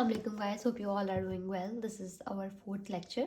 Assalamualaikum guys, hope you all are doing well. This is our fourth lecture.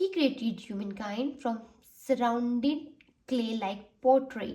He created humankind from surrounding clay like pottery.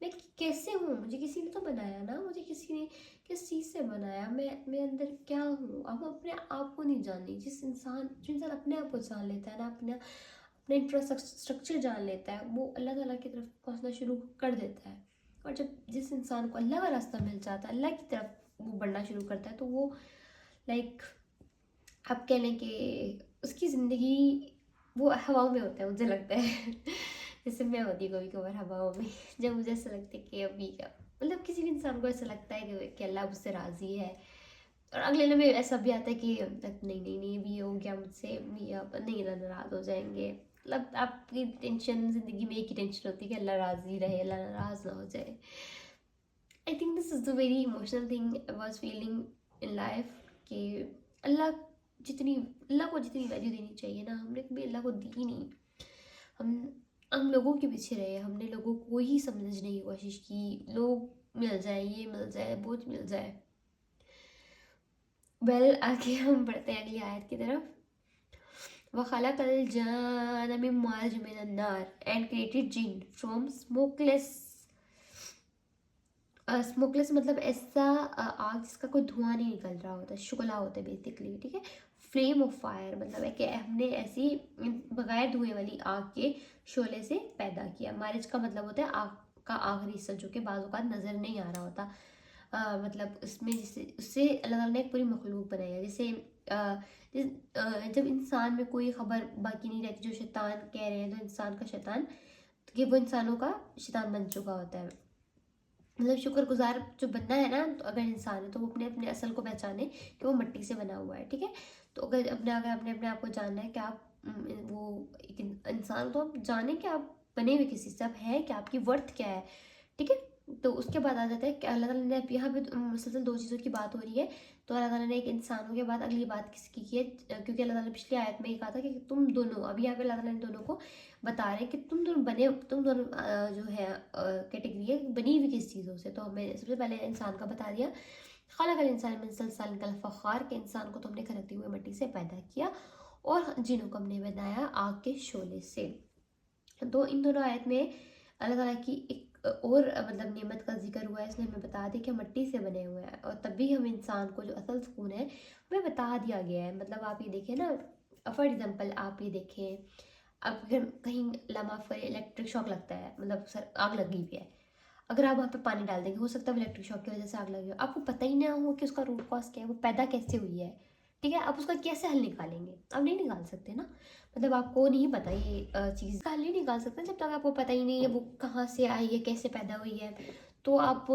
میں کیسے ہوں, مجھے کسی نے تو بنایا نا, مجھے کسی نے کس چیز سے بنایا, میں اندر کیا ہوں. اب اپنے آپ کو نہیں جاننی. جو انسان اپنے آپ کو جان لیتا ہے نا, اپنا انفراسٹرکچر جان لیتا ہے, وہ اللہ تعالیٰ کی طرف پہنچنا شروع کر دیتا ہے. اور جس انسان کو اللہ کا راستہ مل جاتا ہے, اللہ کی طرف وہ بڑھنا شروع کرتا ہے, تو وہ لائک آپ کہہ لیں کہ اس کی زندگی وہ ہواؤں میں ہوتا ہے, مجھے لگتا ہے. جیسے میں ہوتی کبھی کبھار ہواؤں میں, جب مجھے ایسا لگتا ہے کہ ابھی کیا, مطلب کسی بھی انسان کو ایسا لگتا ہے کہ اللہ مجھ سے راضی ہے, اور اگلے لمحے ایسا بھی آتا ہے کہ نہیں بھی ہو گیا مجھ سے, نہیں اللہ ناراض ہو جائیں گے. مطلب آپ کی ٹینشن زندگی میں ایک ہی ٹینشن ہوتی ہے کہ اللہ راضی رہے, اللہ ناراض نہ ہو جائے. I think this is the very emotional thing I was feeling in life, کہ اللہ کو جتنی ویلیو دینی چاہیے نا, ہم نے کبھی اللہ کو دی نہیں. ہم لوگوں کے پیچھے رہے, ہم نے لوگوں کو ہی سمجھنے کی کوشش کی, لوگ مل جائے, یہ مل جائے, بہت مل جائے. آگے ہم بڑھتے ہیں اگلی آیت کی طرف. وَخَلَقَ الْجَانَّ مِن مَارِجٍ مِنَ النَّارِ and created jinn from smokeless مطلب ایسا آگ جس کا کوئی دھواں نہیں نکل رہا ہوتا, شعلہ ہوتا ہے بیسکلی, ٹھیک ہے. فلیم آف فائر مطلب ہے کہ ہم نے ایسی بغیر دھوئیں والی آگ کے شعلے سے پیدا کیا. مارج کا مطلب ہوتا ہے آگ کا آخری حصہ, جو کہ بعض اوقات نظر نہیں آ رہا ہوتا. مطلب اس میں اس سے اللہ تعالیٰ نے ایک پوری مخلوق بنائی ہے. جیسے جب انسان میں کوئی خبر باقی نہیں رہتی, جو شیطان کہہ رہے ہیں, تو انسان کا شیطان, کہ وہ انسانوں کا شیطان بن چکا ہوتا ہے. مطلب شکر گزار جو بننا ہے نا, تو اگر انسان ہے تو وہ اپنے اصل کو پہچانے کہ وہ مٹی سے بنا ہوا ہے, ٹھیک ہے. تو اگر اپنے آپ کو جاننا ہے کہ آپ وہ ایک انسان, تو آپ جانیں کہ آپ بنے ہوئے کسی سے, آپ ہیں کہ آپ کی ورتھ کیا ہے, ٹھیک ہے. تو اس کے بعد آ جاتا ہے کہ اللہ تعالیٰ نے یہاں پہ مسلسل دو چیزوں کی بات ہو رہی ہے. تو اللہ تعالیٰ نے ایک انسانوں کے بعد اگلی بات کس کی ہے, کیونکہ اللہ تعالیٰ نے پچھلی آیت میں یہ کہا تھا کہ تم دونوں, ابھی یہاں پہ اللہ تعالیٰ نے دونوں کو بتا رہے ہیں کہ تم دونوں جو ہے کیٹیگری ہے بنی ہوئی کس چیزوں سے. تو ہمیں سب سے پہلے انسان کا بتا دیا, خلق الانسان من صلصال کالفخار, کہ انسان کو تو ہم نے کھرکتی ہوئے مٹی سے پیدا کیا, اور جنوں کو ہم نے بنایا آگ کے شعلے سے. تو ان دونوں آیت میں اللہ تعالیٰ کی ایک اور مطلب نعمت کا ذکر ہوا ہے. اس نے ہمیں بتا دیا کہ مٹی سے بنے ہوئے ہیں, اور تب بھی ہم انسان کو جو اصل سکون ہے ہمیں بتا دیا گیا ہے. مطلب آپ یہ دیکھیں نا, فار ایگزامپل آپ یہ دیکھیں, اب اگر کہیں لمحہ پر الیکٹرک شاک لگتا ہے, مطلب آگ لگی ہوئی ہے, اگر آپ وہاں پہ پانی ڈال دیں گے, ہو سکتا ہے الیکٹرک شاک کی وجہ سے آگ لگی ہو, آپ کو پتہ ہی نہ ہو کہ اس کا روٹ کاز کیا ہے, وہ پیدا کیسے ہوئی ہے, ٹھیک ہے. آپ اس کا کیسے حل نکالیں گے, آپ نہیں نکال سکتے نا. مطلب آپ کو نہیں پتہ یہ چیز کا حل نہیں نکال سکتے جب تک آپ کو پتہ ہی نہیں ہے وہ کہاں سے آئی ہے, کیسے پیدا ہوئی ہے. تو آپ کے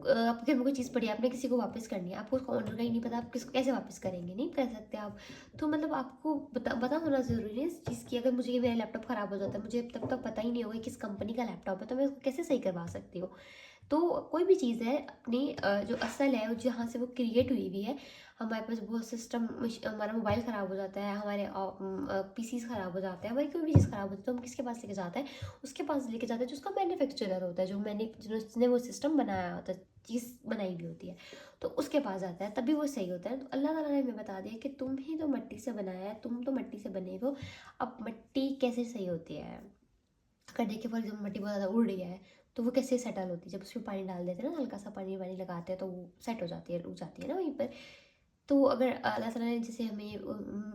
گھر میں کوئی چیز پڑی ہے, آپ نے کسی کو واپس کرنی ہے, آپ کو اس کا آنر کا ہی نہیں پتا, آپ کس کو کیسے واپس کریں گے, نہیں کر سکتے آپ. تو مطلب آپ کو پتہ ہونا ضروری ہے اس چیز کی. اگر مجھے میرا لیپ ٹاپ خراب ہو جاتا ہے, مجھے تب تک پتہ ہی نہیں ہوگا کس کمپنی کا لیپ ٹاپ ہے, تو میں اس کو کیسے صحیح کروا سکتی ہوں. تو کوئی بھی چیز ہے اپنی جو اصل ہے, جہاں سے وہ کریٹ ہوئی ہے, ہمارے پاس بہت سسٹم, ہمارا موبائل خراب ہو جاتا ہے, ہمارے پی سیز خراب ہو جاتے ہیں, ہماری کوئی بھی چیز خراب ہوتی ہے, تو ہم کس کے پاس لے کے جاتے ہیں, اس کے پاس لے کے جاتے ہیں جو اس کا مینوفیکچرر ہوتا ہے, جس نے وہ سسٹم بنایا ہوتا ہے, چیز بنائی بھی ہوتی ہے, تو اس کے پاس جاتا ہے, تبھی وہ صحیح ہوتا ہے. تو اللہ تعالیٰ نے ہمیں بتا دیا کہ تم ہی تو مٹی سے بنایا ہے, تم تو مٹی سے بنے ہو. اب مٹی کیسے صحیح ہوتی ہے, اگر دیکھیں فار ایگزامپل مٹی بہت زیادہ اڑ رہی ہے, تو وہ کیسے سیٹل ہوتی ہے, جب اس میں پانی ڈال دیتے ہیں نا, ہلکا سا پانی لگاتے ہیں, تو وہ سیٹ ہو جاتی ہے, رک جاتی ہے نا وہیں پر. تو اگر اللہ تعالیٰ نے جیسے ہمیں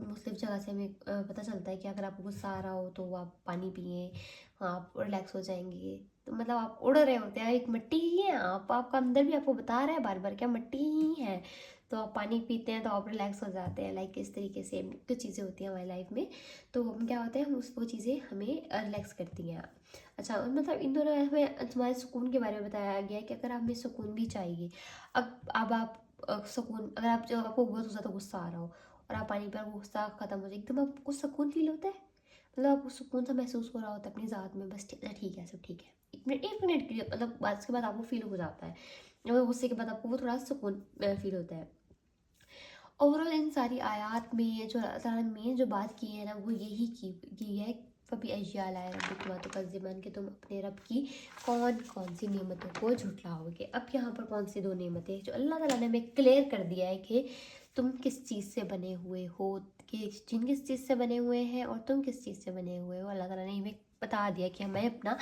مختلف جگہ سے ہمیں پتہ چلتا ہے کہ اگر آپ کو غصہ آ رہا ہو تو آپ پانی پئیں, آپ ریلیکس ہو جائیں گے. تو مطلب آپ اڑ رہے ہوتے ہیں, ایک مٹی ہی ہے آپ کا اندر بھی آپ کو بتا رہا ہے بار بار کیا مٹی ہی ہے, تو آپ پانی پیتے ہیں تو آپ ریلیکس ہو جاتے ہیں. لائک اس طریقے سے کچھ چیزیں ہوتی ہیں ہماری لائف میں, تو ہم کیا ہوتا ہے, وہ چیزیں ہمیں ریلیکس کرتی ہیں. اچھا, مطلب ان دونوں ہمیں ہمارے سکون کے بارے میں بتایا گیا ہے کہ اگر ہمیں سکون بھی چاہیے, اب آپ سکون, اگر آپ کو بہت زیادہ غصہ آ رہا ہو اور آپ پانی پر غصہ ختم ہو جائے, ایک دم آپ کو سکون فیل ہوتا ہے, مطلب آپ کو سکون سا محسوس ہو رہا ہوتا ہے اپنی ذات میں, بس ٹھیک ہے سب ٹھیک ہے, ایک منٹ کے لیے, مطلب بات کے بعد آپ کو فیل ہو جاتا ہے, اور غصے کے بعد آپ کو وہ تھوڑا سکون فیل ہوتا ہے. اوور آل ان ساری آیات میں جو اللہ تعالیٰ نے مین جو بات کی ہے نا, وہ یہی کی ہے, فبی اشیاء آلاء ربکما تکذبان, کہ تم اپنے رب کی کون سی نعمتوں کو جھٹلاؤ گے. اب یہاں پر کون سی دو نعمتیں ہیں جو اللہ تعالیٰ نے ہمیں کلیئر کر دیا ہے کہ تم کس چیز سے بنے ہوئے ہو, کہ جن کس چیز سے بنے ہوئے ہیں اور تم کس چیز سے بنے ہوئے ہو. اللہ تعالیٰ نے ہمیں بتا دیا کہ ہمیں اپنا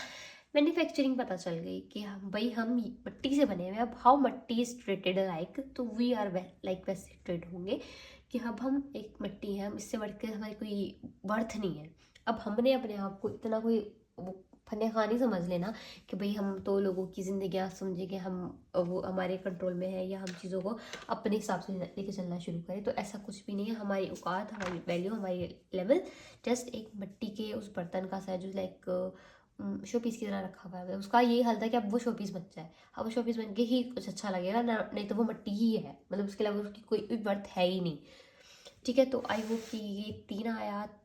مینوفیکچرنگ پتہ چل گئی کہ بھائی ہم مٹی سے بنے ہوئے ہیں. اب ہاؤ مٹی از ٹریٹڈ لائک, تو وی آر لائک ویسے ٹریٹ ہوں گے کہ اب ہم ایک مٹی ہیں, ہم اس سے بڑھ کے ہماری کوئی ورتھ نہیں ہے. اب ہم نے اپنے آپ کو اتنا کوئی وہ فن خوانی سمجھ لینا کہ بھئی ہم تو لوگوں کی زندگیاں سمجھیں کہ ہم وہ ہمارے کنٹرول میں ہے, یا ہم چیزوں کو اپنے حساب سے لے کے چلنا شروع کریں. تو ایسا کچھ بھی نہیں ہے. ہماری اوقات, ہماری ویلیو, ہماری لیول جسٹ ایک مٹی کے اس برتن کا سا ہے جو لائک شو پیس کی طرح رکھا ہوا ہے. اس کا یہی حل تھا کہ اب وہ شو پیس بن جائے. اب وہ شو پیس بن کے ہی کچھ اچھا لگے گا, نہیں تو وہ مٹی ہی ہے, مطلب اس کے علاوہ اس کی کوئی ورتھ ہے ہی نہیں. ٹھیک ہے, تو آئی ہوپ کہ یہ 3 آیات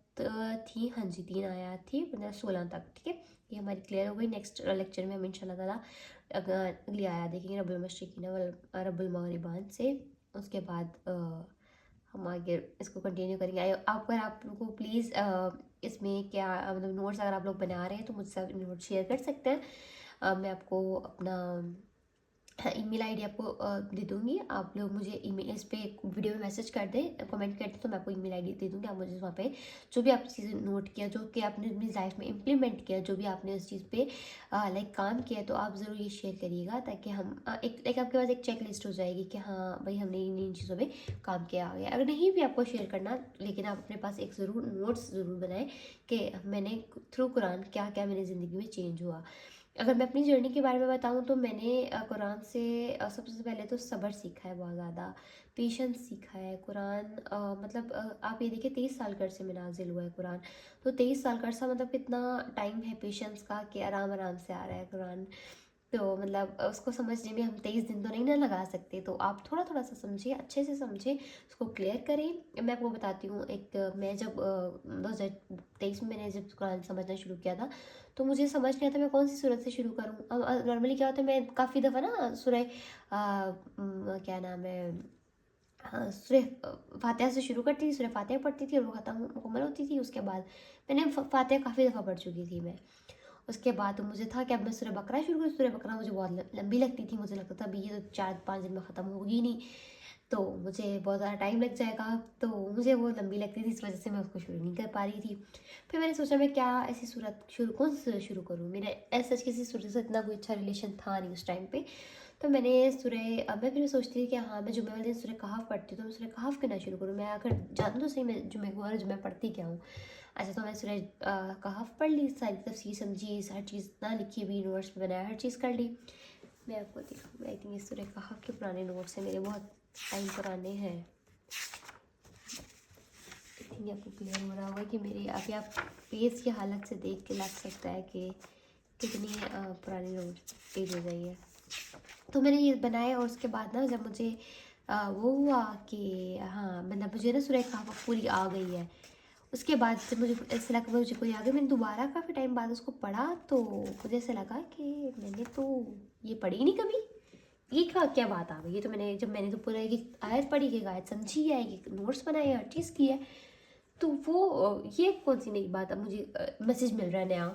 تھی, ہاں جی 3 آیات تھی 16 تک. ٹھیک ہے, یہ ہماری کلیئر ہو گئی. نیکسٹ لیکچر میں ہم ان شاء اللہ تعالیٰ اگلی آیات دیکھیں گے رب المشرقین رب المغربان سے. اس کے بعد ہم آگے اس کو کنٹینیو کریں گے. اگر آپ لوگوں کو پلیز اس میں کیا مطلب نوٹس اگر آپ لوگ بنا رہے ہیں تو مجھ سے نوٹ شیئر کر سکتے ہیں. میں آپ کو اپنا ای میل آئی ڈی آپ کو دے دوں گی. آپ لوگ مجھے ای میل اس پہ ویڈیو میں میسج کر دیں, کمنٹ کر دیں, تو میں آپ کو ای میل آئی ڈی دے دوں گی. آپ مجھے وہاں پہ جو بھی آپ چیزیں نوٹ کیا, جو کہ آپ نے اپنی لائف میں امپلیمنٹ کیا, جو بھی آپ نے اس چیز پہ لائک کام کیا, تو آپ ضرور یہ شیئر کریے گا, تاکہ ہم ایک آپ کے پاس ایک چیک لسٹ ہو جائے گی کہ ہاں بھائی ہم نے ان چیزوں پہ کام کیا ہو گیا. اگر نہیں بھی آپ کو شیئر کرنا, لیکن آپ اپنے پاس ایک ضرور نوٹس ضرور بنائیں کہ میں نے تھرو قرآن کیا کیا میری زندگی میں چینج ہوا. اگر میں اپنی جرنی کے بارے میں بتاؤں تو میں نے قرآن سے سب سے پہلے تو صبر سیکھا ہے, بہت زیادہ پیشنس سیکھا ہے. قرآن مطلب آپ یہ دیکھیں 23 سال کا عرصے میں نازل ہوا ہے قرآن, تو 23 سال کا عرصہ مطلب کتنا ٹائم ہے پیشنس کا, کہ آرام آرام سے آ رہا ہے قرآن. تو مطلب اس کو سمجھنے میں ہم 23 دن تو نہیں نہ لگا سکتے, تو آپ تھوڑا تھوڑا سا سمجھیں, اچھے سے سمجھیں, اس کو کلیئر کریں. میں آپ کو بتاتی ہوں, ایک میں جب 2023 میں نے جب قرآن سمجھنا شروع کیا تھا, تو مجھے سمجھ نہیں آتا میں کون سی صورت سے شروع کروں. نارملی کیا ہوتا ہے, میں کافی دفعہ نا سورہ کیا نام ہے سورہ فاتحہ سے شروع کرتی تھی, سورہ فاتحہ پڑھتی تھی اور وہ ختم مکمل ہوتی تھی. اس کے بعد میں نے فاتحہ کافی دفعہ پڑھ چکی تھی میں. اس کے بعد مجھے تھا کہ اب میں سورہ بقرہ شروع کروں. سورہ بقرہ مجھے بہت لمبی لگتی تھی, مجھے لگتا تھا ابھی یہ تو 4-5 دن میں ختم ہوگی نہیں, تو مجھے بہت زیادہ ٹائم لگ جائے گا, تو مجھے وہ لمبی لگتی تھی, اس وجہ سے میں اس کو شروع نہیں کر پا رہی تھی. پھر میں نے سوچا میں کیا ایسی صورت کون سی صورت شروع کروں. میرا ایسا کسی صورت سے اتنا کوئی اچھا ریلیشن تھا نہیں اس ٹائم پہ. تو میں نے میں پھر سوچتی تھی کہ ہاں میں جمعہ والے دن سورہ کہف پڑھتی ہوں, تو میں سورہ کہف کیوں نہ شروع کروں. میں اگر جانوں تو صحیح میں جمعہ کو اور جمعہ پڑھتی کیا ہوں. اچھا, تو میں سورہ کہف پڑھ لی, ساری تفسیر سمجھی, ہر چیز نہ لکھی ہوئی نوٹس پہ بنایا, ہر چیز کر لی. میں آپ کو دکھاؤں, آئی تھنک یہ سورہ کہف کے پرانے نوٹس ہیں میرے, بہت ٹائم پرانے ہیں. آپ کو کلیئر ہو رہا ہوگا کہ میرے ابھی آپ پیج کی حالت سے دیکھ کے لگ سکتا ہے کہ کتنی پرانی نوٹ پیج ہو گئی ہے. تو میں نے یہ بنایا, اور اس کے بعد نا جب مجھے وہ ہوا کہ ہاں مطلب مجھے نا سورہ کہف پوری آ گئی ہے, اس کے بعد جب مجھے ایسا لگا مجھے پوری آ گئی, میں نے دوبارہ کافی ٹائم بعد اس کو پڑھا, تو مجھے ایسا لگا کہ میں نے تو یہ پڑھی نہیں کبھی, یہ کیا بات آ گئی. یہ تو جب میں نے تو پورا ایک آیت پڑھی, ایک آیت سمجھی ہے, ایک نوٹس بنائے, ہر چیز کی ہے, تو وہ یہ کون سی نئی بات اب مجھے میسیج مل رہا ہے نیا.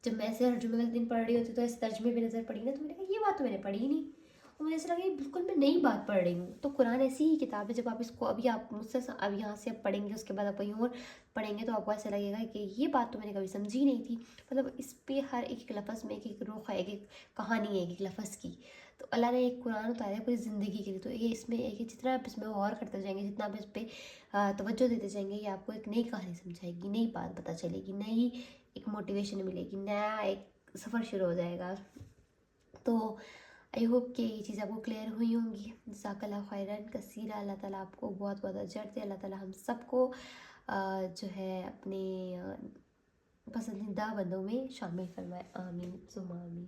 جب میں ایسے ہر جمعہ والے دن پڑھ رہی ہوتی تو ایسے ترجمے پہ نظر پڑی نا, تو میں نے کہا یہ بات تو میں نے پڑھی ہی نہیں, اور مجھے ایسا لگا یہ بالکل میں نئی بات پڑھ رہی ہوں. تو قرآن ایسی ہی کتاب ہے, جب آپ اس کو ابھی آپ مجھ سے اب یہاں سے پڑھیں گے, اس کے بعد آپ کہیں اور پڑھیں گے, تو آپ کو ایسا لگے گا کہ یہ بات تو میں نے کبھی سمجھی نہیں تھی. مطلب اس پہ ہر ایک لفظ میں ایک روح ہے, ایک کہانی ہے ایک لفظ کی. تو اللہ نے ایک قرآن اتارا ہے پوری زندگی کے لیے. تو یہ اس میں ایک جتنا آپ اس میں غور کرتے جائیں گے, جتنا آپ اس پہ توجہ دیتے جائیں گے, یہ آپ کو ایک نئی کہانی سمجھائے گی, نئی بات پتہ چلے گی, نئی ایک موٹیویشن ملے گی, نیا ایک سفر شروع ہو جائے گا. تو آئی ہوپ کہ یہ چیزیں آپ کو کلیئر ہوئی ہوں گی. جزاک اللہ خیرن کثیرا. اللہ تعالیٰ آپ کو بہت بہت اجر دے. اللہ تعالیٰ ہم سب کو جو ہے اپنے پسندیدہ بندوں میں شامل فرمائے. آمین ثم آمین.